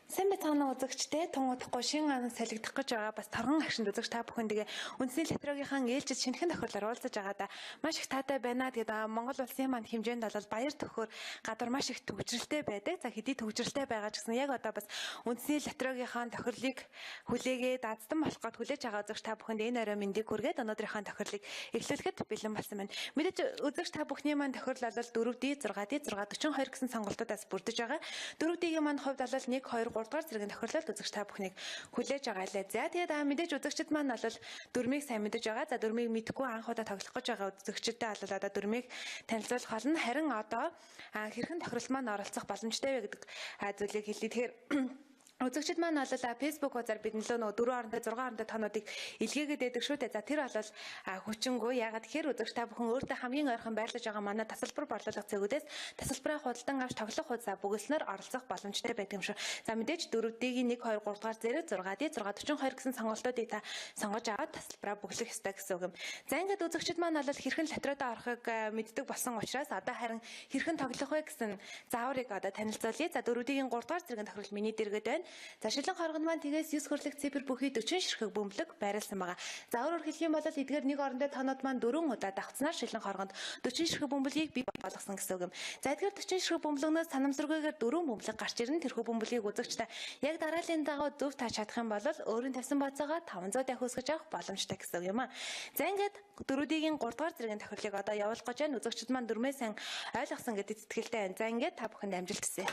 Сайн байцгаана үзэгчдээ тун удахгүй шин анан солигдох гэж байгаа бас торгон агшинд үзэгч та бүхэндээ үндэсний литрогийнхаа ээлжид шинэхэн тохиолдолоор уулзаж байгаадаа маш их таатай байна. Тэгээд Монгол улсын маань хэмжээнд бол баяр төхөр гадар маш их төвчрэлтэй байдаг. За хэдий төвчрэлтэй байгаа ч гэсэн яг одоо бас үндэсний литрогийнхаа тохирлыг хүлээгээд аздан болох гээд хүлээж байгаа үзэгч та бүхэнд энэ орой мэндийг хүргээд өнөөдрийнхөө тохирлыг эхлүүлэхэд бэлэн болсон байна. Мэдээж үзэгч та бүхний маань тохирол бол 4D 6D 642 гэсэн сонголтуудаас бүрдэж байгаа. 4D-ийн маань хувьд бол 1 2 3 дугаар зэргийн тохирлолд үзэгч та бүхнийг хүлээж байгаа лээ. За тэгээд мэдээж үзэгчд маань бол дөрмийг сайн мэдэж байгаа. За дөрмийг мэдгүй анх удаа тоглох гэж байгаа үзэгчдтэй бол одоо дөрмийг танилцуулах болно. Харин одоо хэрхэн тохирол маань оролцох боломжтой вэ гэдэг зүйлийг хэлье. Тэгэхээр үзэгчд маань бол Facebook хуудасаар бид нөлөө 4.6 тонуудыг илгээгээд байдаг шүү дээ. За тэр бол хүчингү. Ягаад тэгэхээр үзэгч та бүхэн өөртөө хамгийн ойрхон байрлаж байгаа манай тасалбар борлуулах цэгүүдээс тасалбараа худалдан авч тоглох хуудасаа бүгэлснээр оролцох боломжтой байдаг юм шүү. За мэдээж 4D-ийн 1 2 3 дугаар зэрэг 6D 642 гэсэн сонголтуудыг та сонгож аваад тасалбараа бүглэх ёстой гэсэн үг юм. За ингээд үзэгчд маань бол хэрхэн лотерейдоо орохыг мэддэг болсон учраас одоо харин хэрхэн тоглох вэ гэсэн зааврыг одоо танилцуулъя. За 4D-ийн 3 дугаар зэргийн тохирол миний дэргэд байна. За шилэн хоргонд маань тэгээс 9 хүрлэх цифр бүхий 40 ширхэг бөмбөлөг байрласан байгаа. За өөрөөр хэлэх юм бол эдгээр нэг орондоо тоноод маань 4 удаа давхцнаар шилэн хоргонд 40 ширхэг бөмбөлийг бий болгосон гэсэн үг юм. За эдгээр 40 ширхэг бөмбөлөгнөөс санамсаргүйгээр 4 бөмбөлөг гарч ирнэ. Тэрхүү бөмбөлийг үзэгчтэй яг дараалын дагуу зөв тааж чадах юм бол өөрийн тавьсан бацаагаа 500 дахь үсгэж авах боломжтой гэсэн үг юм а. За ингээд 4D-ийн 3 дугаар зэргийн тохирлыг одоо явуулах гэж байна. Үзэгчд маань дөрмөө сайн ойлгосон гэдэгт итгэлтэй байна. За ингээд та бүхэнд амжилт хүсье.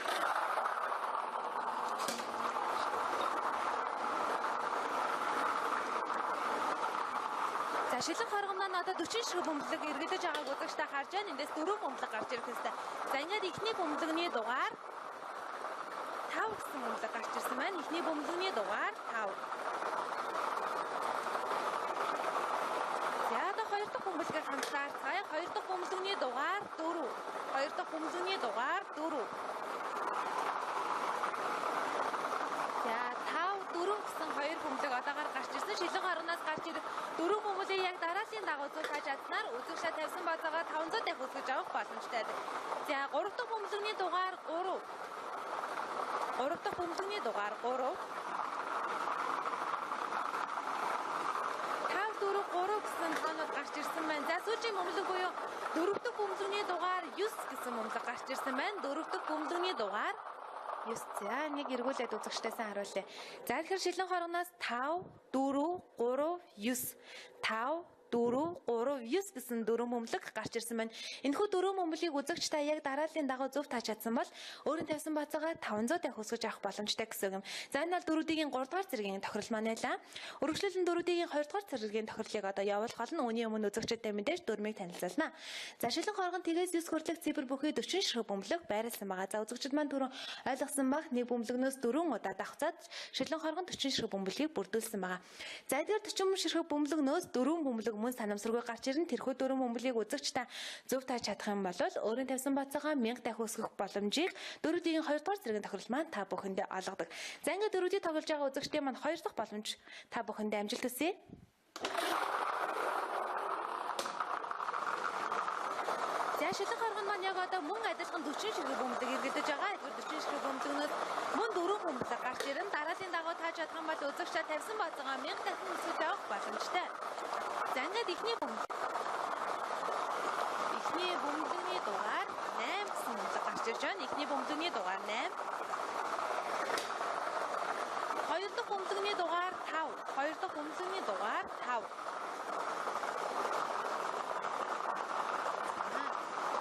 За шилэн хоргон маань одоо 40 ширхэг бөмбөлөг эргэлдэж байгааг үзэгчтэй харж байна. Эндээс 4 бөмбөлөг гарч ирэх хэвээр. За ингээд эхний бөмбөлөгний дугаар 5 гэсэн бөмбөлөг гарч ирсэн байна. Эхний бөмбөлөгний дугаар 5. За одоо хоёр дахь бөмбөлөгийг хамтаарцгаая. Хоёр дахь бөмбөлөгний дугаар 4. Хоёр дахь бөмбөлөгний дугаар 4. За 5 4 гэсэн хоёр бөмбөлөг одоогоор гарч ирсэн. Шилэн хоргоноос гарч ирэх 4 бөмбөлийг яг дараалын дагуу зөв тааж чадсанаар үзэгчдээ тавьсан бацаагаа 500 дахь үсгэж авах боломжтой байдаг. За 3 дахь бөмбөлөгний дугаар 3. 3 дахь бөмбөлөгний дугаар 3. 5 4 3 гэсэн тоонод гарч ирсэн байна. За сүүлийн бөмбөлөг буюу 4 дахь бөмбөлөгний дугаар 9 гэсэн бөмбөлөг гарч ирсэн байна. 4 дахь бөмбөлөгний дугаар 9. За нэг эргүүлээд үзэгчдээсээ харуулъя. За тэгэхээр шилэн хоргоноос 5 4 3 9 5 4 3 9 гэсэн 4 бөмбөлөг гарч ирсэн байна. Энэхүү 4 бөмбөлийг үзэгч та яг дараалын дагуу зөв тааж чадсан бол өөрийн тавьсан бацаагаа 500 дахь үсгэж авах боломжтой гэсэн юм. За энэ бол 4D-ийн 3 дугаар зэргийн тохирол маань байлаа. Үргэлжлүүлэн 4D-ийн 2 дугаар зэргийн тохирлыг одоо явуулах болно. Үүний өмнө үзэгчдэд мэдээж дөрмийг танилцуулна. За шилэн хоргон тэгээс 9 хүрлэх цифр бүхий 40 ширхэг бөмбөлөг байрласан байгаа. За үзэгчд маань түрүү ойлгосон баг нэг бөмбөлөгнөөс 4 удаа давхцаад шилэн хоргон 40 ширхэг бөмбөлийг бүрдүүлсэн байгаа. За эдгээр 40 ширхэг бөмбөлөгнөөс 4 бөмбөлөг мөн санамсаргүй гарч ирнэ. Тэрхүү 4 бөмбөлийг үзэгч та зөв тааж чадах юм бол өөрийн тавьсан бацаагаа 1000 дахь үсгэх боломжийг 4D-ийн 2 дугаар зэргийн тохирол маань та бүхэндээ олгодог. За ингээд 4D тоглож байгаа үзэгчдийн маань 2 дахь боломж та бүхэндээ амжилт хүсье. За шилэн хоргон маань яг одоо мөн адилхан 40 ширхэг бөмбөлөг эргэлдэж байгаа. Тэгэхээр 40 ширхэг бөмбөлөгнөөс мөн 4 бөмбөлөг гарч ирнэ. Дараалын дагуу тааж чадах юм бол үзэгчдээ тавьсан бацаагаа 1000 дахин үсгэж авах боломжтой. За ингээд эхний бөмбөлөгний дугаар 8 гэсэн бөмбөлөг гарч ирж байна. Эхний бөмбөлөгний дугаар 8. Хоёр дахь бөмбөлөгний дугаар 5. Хоёр дахь бөмбөлөгний дугаар 5.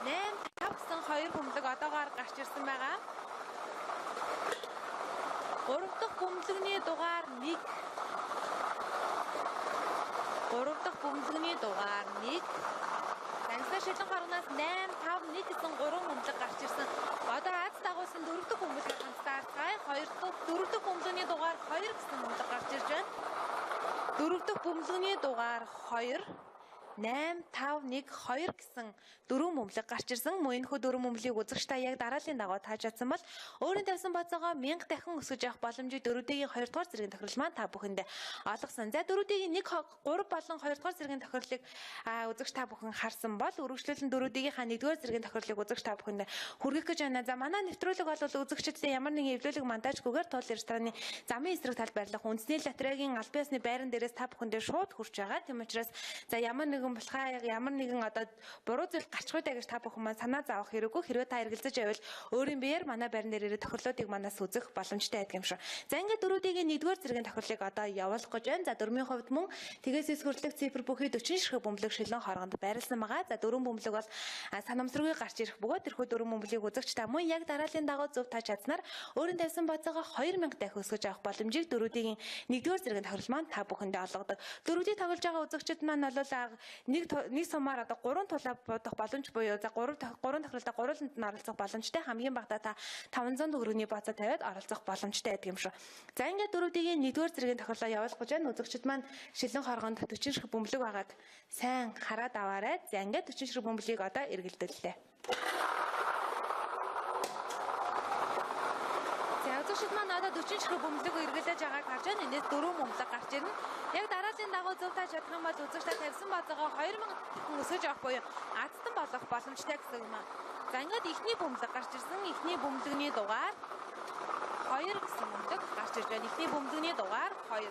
8 5 гэсэн хоёр бөмбөлөг одоогоор гарч ирсэн байгаа. 3 дахь бөмбөлөгний дугаар 1. 3 дахь бөмбөлөгний дугаар 1. Таньсан шилэн хоргоноос 8 5 1 гэсэн 3 бөмбөлөг гарч ирсэн. Одоо аз дагуулсан 4 дахь бөмбөлөгийг хамтаарцгаая. 4 дахь бөмбөлөгний дугаар 2 гэсэн бөмбөлөг гарч ирж байна. 4 дахь бөмбөлөгний дугаар 2. 8, 5, 1, 2 гэсэн дөрвөн бөмбөлөг гарч ирсэн. Мөн энэ хүү дөрвөн бөмбөлийг үзэгч та яг дарааллын дагуу тааж чадсан бол өөрийн тавьсан бацаагаа 1000 дахин өсгөж явах боломжийг дөрүүдийн 2 дугаар зэргийн тохирол маань та бүхэнд олгосон. За дөрүүдийн 1 3 болон 2 дугаар зэргийн тохирлыг үзэгч та бүхэн харсан бол үргэлжлүүлэн дөрүүдийнхаа 1 дугаар зэргийн тохирлыг үзэгч та бүхэнд хүргэх гэж байна. За манай нэвтрүүлэг бол үзэгчдэд ямар нэгэн эвлүүлэг монтажгүйгээр туул рестораны замын эсрэг талд байрлах үндэсний лотерейгийн албан ёсны байран дээрээс та бүхэндээ шууд хүрч байгаа. Тийм учраас за ямар нэгэн одоо буруу зүйл гарчихгүй даа гэж та бүхэн маань санаа зовох хэрэггүй. Хэрвээ та эргэлзэж байвал өөрийн биеэр манай байран дээр ирээд тохирлуудыг манаас үзэх боломжтой байдаг юм шүү. За ингээд дөрүүдийн 1-р зэргийн тохирлыг одоо явуулах гэж байна. За дөрмийн хувьд мөн тэгээс хүртэлх цифр бүхий 40 ширхэг бөмбөлөг шилэн хоргонд байрласан байгаа. За дөрвөн бөмбөлөг бол санамсаргүй гарч ирэх бөгөөд тэрхүү дөрвөн бөмбөлийг үзэгч та мөн яг дарааллын дагуу зөв тааж чадсанаар өөрийн тавьсан бацаагаа 2000 дахин өсгөж авах боломжийг дөрүүдийн 1-р зэргийн тохирол маань та бүхэндээ олгодог. Дөрүүдийг тоглож байгаа үзэгчид маань бол нэг сумаар одоо 3 тулаа бодох боломж буюу за 3 тохиолдолд гурвалд нь оролцох боломжтой. Хамгийн багадаа та 500 төгрөгийн бацаа тавиад оролцох боломжтой байдаг юм шүү. За ингээд дөрүүдийн 1-р зэргийн тохиолоо явуулах гэж байна. Үзэгчид маань шилэн хоргонд 40 ширхэг бөмбөлөг байгаад сайн хараад аваарай. За ингээд 40 ширхэг бөмбөлийг одоо эргэлдэллээ. Үзэгчид маань одоо 40 ширхэг бөмбөлөг эргэлдэж байгааг харж байна. Энэс 4 бөмбөлөг гарч ирнэ. Яг дарааллын дагуу зөв тааж чадах юм бол үзэгч та тавьсан бацаагаа 2000 өсгөж авах буюу азтан болох боломжтой гэсэн юм аа. За ингээд ихний бөмбөлөг гарч ирсэн. Ихний бөмбөлөгний дугаар 2 гэсэн бөмбөлөг гарч ирж байна. Ихний бөмбөлөгний дугаар 2.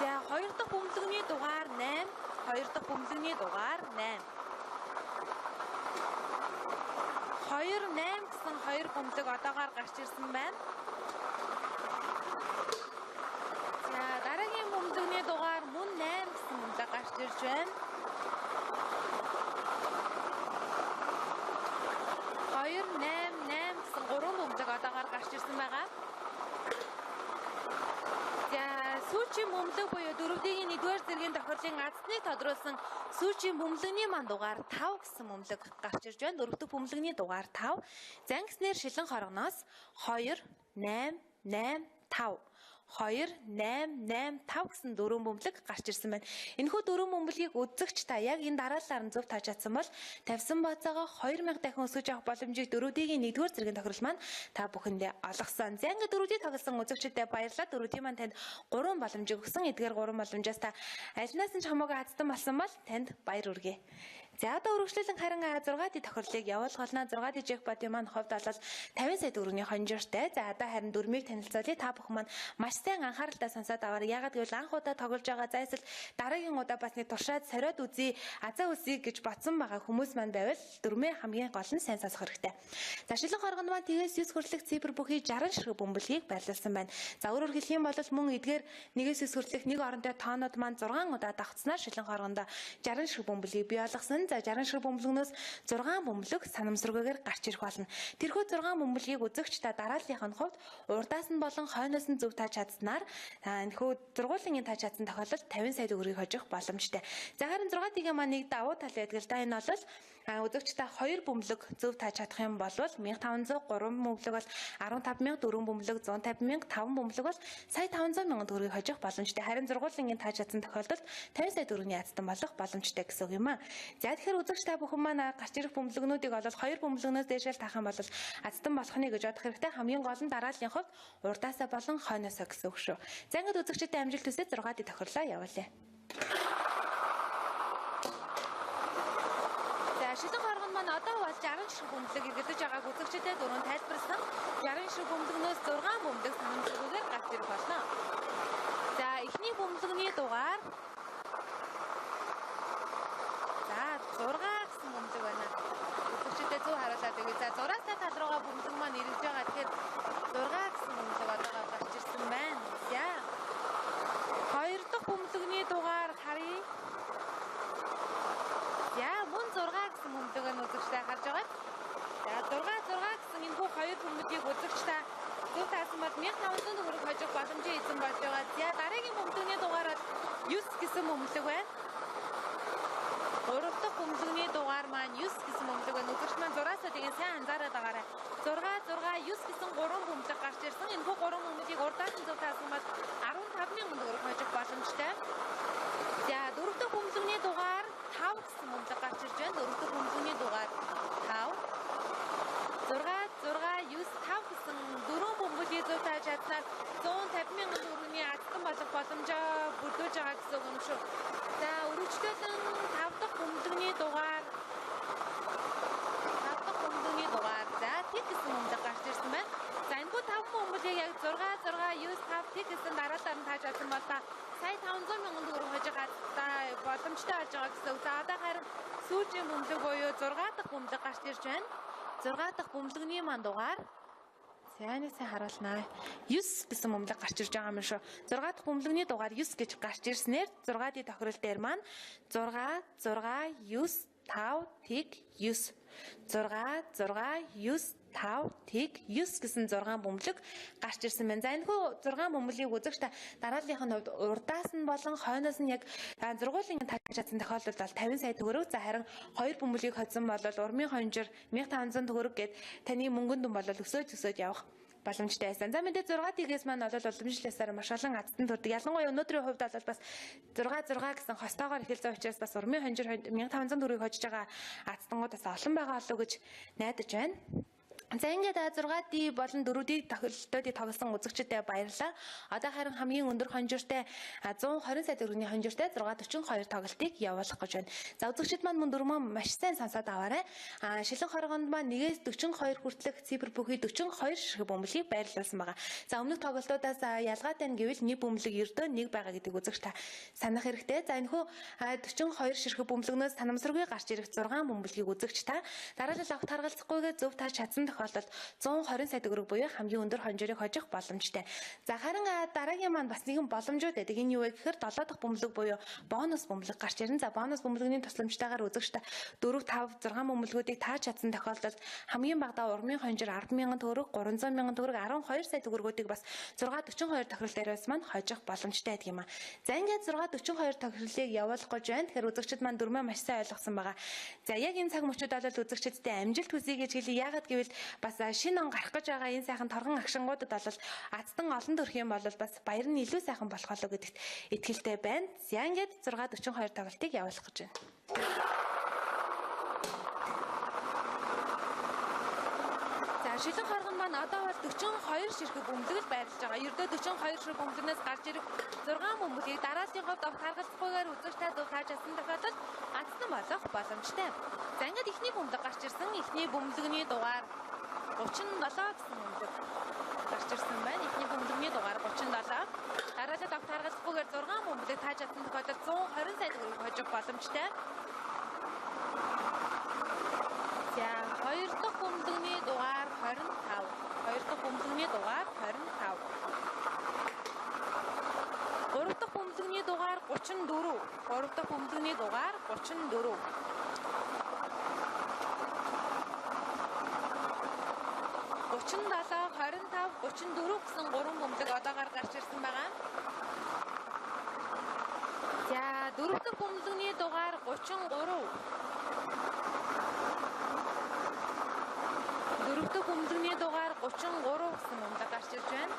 За 2 дахь бөмбөлөгний дугаар 8. 2 дахь бөмбөлөгний дугаар 8. 2-8 гэсэн 2 бөмбөлөг одоогоор гарч ирсэн байна. За дараагийн бөмбөлөгний дугаар мөн 8 гэсэн бөмбөлөг гарч ирж байна. 2-8-8 гэсэн 3 бөмбөлөг одоогоор гарч ирсэн байгаа. За сүүчийн бөмбөлөг буюу дөрөвдийн 1-р зэргийн тохирлын азсныг тодруулсан сүүчийн бөмбөлөгний маань дугаар 5 гэсэн бөмбөлөг гарч ирж байна. Дөрөвдөг бөмбөлөгний дугаар 5. Зангиснэр шилэн хоргоноос 2 8 8 5 2-8-8-5 гэсэн дөрвөн бөмбөлөг гарч ирсэн байна. Энэхүү дөрвөн бөмбөлгийг үзэгч та яг энэ дараалалаар нь зөв тааж чадсан бол тавьсан бацаагаа 2000 дахин өсгөж авах боломжийг дөрүүдийн 1-р зэргийн тохирол маань та бүхэндээ олгосон. За ингээд дөрүүдийг тоглосон үзэгчдэд баярлалаа. Дөрүүдийн маань танд 3 боломжийг өгсөн. Эдгээр 3 боломжоос та алинаас нь ч хамаагүй азтан болсон бол танд баяр хүргэе. За одоо үргэлжлүүлэн харин 6D тохирлыг явуулгална. 6D jackpot-ийн маань хувьд бол 50 сая төгрөгийн хонжоортой. За одоо харин дөрмийг танилцуулъя. Та бүхэн маань маш сайн анхааралтай сонсоод аваарай. Ягаад гэвэл анх удаа тоглож байгаа зайсэл дараагийн удаа бас нэг туршаад сориод үзье, азаа үсье гэж бодсон байгаа хүмүүс маань байвал дөрмөө хамгийн гол нь сайн сонсох хэрэгтэй. За шилэн хоргонд маань тэгээс 9 хүрлэх цифр бүхий 60 ширхэг бөмбөлгийг байрлуулсан байна. За өөрөөр хэлэх юм бол мөн эдгээр нэгээс 9 хүрлэх нэг орондоо тоонууд маань 6 удаа давхцснаар шилэн хоргондоо 60 ширхэг бөмбөлгийг бий болгосон. За 60 ширхэг бөмбөлгнөөс 6 бөмбөлөг санамсаргүйгээр гарч ирэх болно. Тэрхүү 6 бөмбөлгийг үзэгч та дарааллынх нь хувьд урдаас нь болон хойноос нь зөв тааж чадсанаар энэхүү зургуулын тааж чадсан тохиолдолд 50 сая төгрөгийг хожих боломжтой. За харин 6D-ийн маань нэг давуу тал байдаг л да. Энэ бол үзэгч та 2 бөмбөлөг зөв тааж чадах юм бол 1500, 3 бөмбөлөг бол 15000, 4 бөмбөлөг 150000, 5 бөмбөлөг бол сая 500 мянган төгрөгийг хожих боломжтой. Харин зургуулын тааж чадсан тохиолдолд 50 сая төгрөгийн азтан болох боломжтой гэсэн үг юм аа. За тэгэхээр үзэгч та бүхэн маань гарч ирэх бөмбөлгнүүдийг бол 2 бөмбөлгнөөс дээшэл таах юм бол азтан болох нь гэж бодох хэрэгтэй. Хамгийн гол нь дарааллын хувьд урдаасаа болон хойноосоо гэсэн үг шүү. За ингээд үзэгчдэд амжилт хүсье. 6D тохирлоо явуулъя. За шилэн хоргон маань одоо бол 60 ширхэг бөмбөлөг эргэлдэж байгааг үзэгчдэд дөрөв тайлбарласан. 60 ширхэг бөмбөлгнөөс 6 бөмбөлөг санамсаргүйгээр гарч ирэх болно. За эхний бөмбөлгний дугаар 6 гэсэн бөмбөлөг байна. Үзэгчдэд зөв харуулаад өгье. За 6-аас тал руугаа бөмбөлөг маань ирж байгаа. Тэгэхээр 6 гэсэн бөмбөлөг одоо гарч ирсэн байна. За 2 дахь бөмбөлөгний дугаар харъя. За мөн 6 гэсэн бөмбөлөг нь үзэгчтэй харж байгаа. За 6 гэсэн энэ бүх 2 бөмбөлийг үзэгчтэй зөв таасан бол 1500 төгрөг хожих боломжийн эзэн болж байгаа. За дараагийн бөмбөлөгний дугаар бол 9 гэсэн бөмбөлөг байна. 3 дахь бөмбөлөгний дугаар маань 9 гэсэн бөмбөлөг байна. Үзэгч маань 6-аас тэгээд сайн анзаараад байгаарай. 6 9 гэсэн 3 бөмбөлөг гарч ирсэн. Энэ бүх 3 бөмбөлийг урдаас нь зөв таасан бол 15000 төгрөг хожих боломжтой. боломжтой болж байгаа гэсэн үг. За одоо харин сүүжийн бөмбөлөг буюу 6 дахь бөмбөлөг гарч ирж байна. 6 дахь бөмбөлөгний маань дугаар сайн харуулнаа. 9 гэсэн бөмбөлөг гарч ирж байгаа юм шүү. 6 дахь бөмбөлөгний дугаар 9 гэж гарч ирснээр 6-ийн тохирол дээр маань 6 6 9 5 тэг 9 6 6 9 5 тэг 9 гэсэн 6 бөмбөлөг гарч ирсэн байна. За энэ хүү 6 бөмбөлийг үзэгч та дарааллынхын хувьд урдаас нь болон хойноос нь яг зургуулын тааж чадсан тохиолдолд бол 50 сая төгрөг. За харин 2 бөмбөлийг хоцсон бол урмын хонжир 1500 төгрөг гэд таны мөнгөнд дүн бол өсөөд явах боломжтой байсан. За мэдээ 6 тгээс маань бол уламжлалсаар маш олон азтан төрдөг. Ялангуяа өнөөдрийн хувьд бол бас 6 гэсэн хостоогоор эхэлсэн учраас бас урмын хонжир 1500 төгрөгийг хожиж байгаа азтангууд бас олон байгаа болов уу гэж найдаж байна. За ингээд 6D болон 4D тохиолдлуудыг тоглосон үзэгчдэд баярлалаа. Одоо харин хамгийн өндөр хонжиртай 120 сая төгрөгийн хонжиртай 642 тоглолтыг явуулах гэж байна. За үзэгчид маань мөн дөрмөө маш сайн сонсоод аваарай. Шилэн хоргонд маань 1-ээс 42 хүртэлх цифр бүхий 42 ширхэг бөмбөлийг байрлуулсан байгаа. За өмнөх тоглолтуудаас ялгаатай нь гэвэл нэг бөмбөлөг ердөө нэг байгаа гэдэг үзэгч та санах хэрэгтэй. За энэхүү 42 ширхэг бөмбөлгнөөс танамсаргүй гарч ирэх 6 бөмбөлгийг үзэгч та дараалал огт харгалзахгүйгээр зөв тааж чадсан тохиолдолд 120 сая төгрөг буюу хамгийн өндөр хонжирыг хожих боломжтой. За харин дараагийн маань бас нэгэн боломжууд байдаг. Энэ юу вэ гэхээр 7 дахь бөмбөлөг буюу бонус бөмбөлөг гарч ирнэ. За бонус бөмбөлөгний тусламжтайгаар үзэгч та 4 5 6 бөмбөлгүүдийг тааж чадсан тохиолдолд хамгийн багадаа урмын хонжир 10,000 төгрөг, 300,000 төгрөг, 12 сая төгрөгүүдийг бас 642 тохирол дээрээс маань хожих боломжтой байдаг юм а. За ингээд 642 тохирлыг явуулах гэж байна. Тэгэхээр үзэгчид маань дөрмөө маш сайн ойлгосон байгаа. За яг энэ цаг мөчид бол үзэгчдэд амжилт хүсье гэж хэлье. Яагаад гэвэл бас шинэ он гарах гэж байгаа энэ сайхан торгон агшингуудад бол азтан олон төрх юм бол бас баяр нь илүү сайхан болох болов гэдэгт итгэлтэй байна. За ингээд 642 тоглолтыг явуулах гэж байна. За шилэн хоргон маань одоо бол 42 ширхэг бөмбөлөг байрлаж байгаа. Ердөө 42 ширхэг бөмбөлнөөс гарч ирэх 6 бөмбөлийг дарааллын хувьд огт харгалзахгүйгээр үзэгчтэй дуу тааж авсан тохиолдолд азтан болох боломжтой. За ингээд ихний бөмбөлөг гарч ирсэн. Ихний бөмбөлөгний дугаар 37 гэсэн бөмбөлөг гарч ирсэн байна. Ихний бөмбөлөгний дугаар 37. Дараалал огт харгалзахгүйгээр 6 бөмбөлийг тааж авсан тохиолдолд 120 сая төгрөгийг хожих боломжтой. За 2 дахь бөмбөлөгний дугаар 25. 2 дахь бөмбөлөгний дугаар 25. 3 дахь бөмбөлөгний дугаар 34. 3 дахь бөмбөлөгний дугаар 34. 37, 25, 34 гэсэн 3 бөмбөлөг одоогоор гарч ирсэн байгаа. За 4 дахь бөмбөлөгний дугаар 33. 4 дахь бөмбөлөгний дугаар 33 гэсэн бөмбөлөг гарч ирж байна.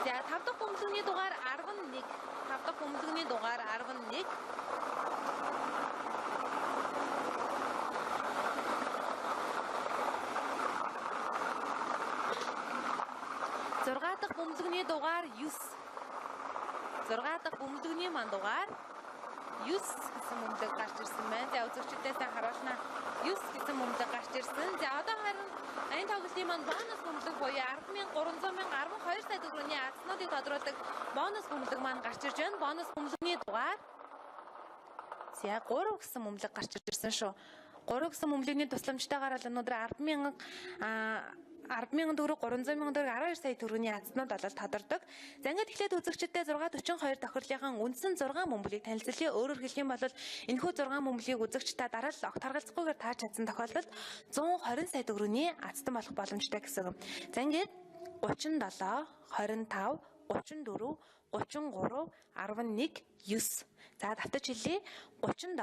За 5 дахь бөмбөлөгний дугаар 11. 5 дахь бөмбөлөгний дугаар 11. 6 дахь бөмбөлөгний дугаар 9. 6 дахь бөмбөлөгний маань дугаар 9 гэсэн бөмбөлөг гарч ирсэн байна. За үзэгчдээс харуулнаа 9 гэсэн бөмбөлөг гарч ирсэн. За одоо харин энэ тоглолтын маань бонус бөмбөлөг буюу 10,000, 300,000, 12 сая төгрөгийн азснуудыг тодруулдаг бонус бөмбөлөг маань гарч ирж байна. Бонус бөмбөлөгний дугаар 3 гэсэн бөмбөлөг гарч ирсэн шүү. 3 гэсэн бөмбөлөгний тусламжтайгаар бол өнөөдөр 10,000 төгрөг, 300,000 төгрөг, 12 сая төгрөгийн азснууд бол тодордог. За ингээд эхлээд үзэгчдэд 642 тохирлынхаа үндсэн 6 бөмбөлийг танилцуулъя. Өөрөөр хэлэх юм бол энэхүү 6 бөмбөлийг үзэгч та дараалал огт харгалзахгүйгээр тааж чадсан тохиолдолд 120 сая төгрөгийн азтан болох боломжтой гэсэн юм. За ингээд 37, 25, 34, 33, 11, 9. За давтаж хэлье. 37,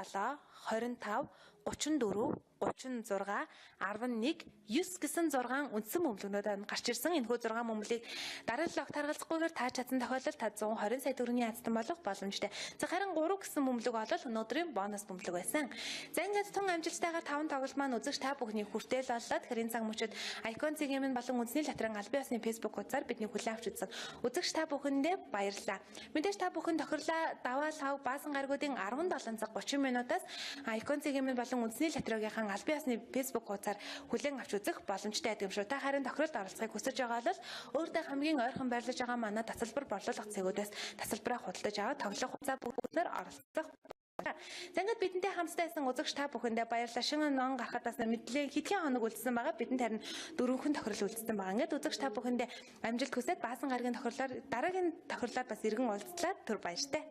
25, 34, 36, 11, 9 гэсэн 6 үндсэн бөмбөлгнүүд гарч ирсэн. Энэхүү 6 бөмбөлийг дараалал огт харгалзахгүйгээр тааж чадсан тохиолдолд 120 сая төгрөгийн азтан болох боломжтой. За харин 3 гэсэн бөмбөлөг бол өнөөдрийн бонус бөмбөлөг байсан. За ингээд тун амжилттайгаар 5 тоглолт маань үзэгч та бүхний хүртэл боллоо. Тэгэхээр энэ цаг мөчид Icon CGM болон Үндэсний Латран албан ёсны Facebook хуудасаар бидний хүлээн авч үзсэн үзэгч та бүхэндээ баярлалаа. Мэдээж та бүхэн тохирлоо даваа лав баасан гаргуудын 17 цаг 30 минутаас icon цэгийн болон үндэсний лотерейгийнхан албан ёсны Facebook хуудасаар хүлээн авч үзэх боломжтой байдаг юм шүү. Та харин тохиролд оролцохыг хүсэж байгаа бол өөртөө хамгийн ойрхон байрлаж байгаа манай тасалбар борлуулах цэгүүдээс тасалбараа худалдаж аваад тоглох хугацаа бүгдээр оролцох. За ингээд бидэнтэй хамтдаа байсан үзэгч та бүхэндээ баярлалаа. Шинэ ном гарахаас мэдлэг хэдхэн хоног үлдсэн байгаа. Бидэнд харин 4 тохирол үлдсэн байгаа. Ингээд үзэгч та бүхэндээ амжилт хүсээд баасан гарагийн тохирлоор дараагийн тохирлоор бас иргэн уулзлаа. Түр баяртай.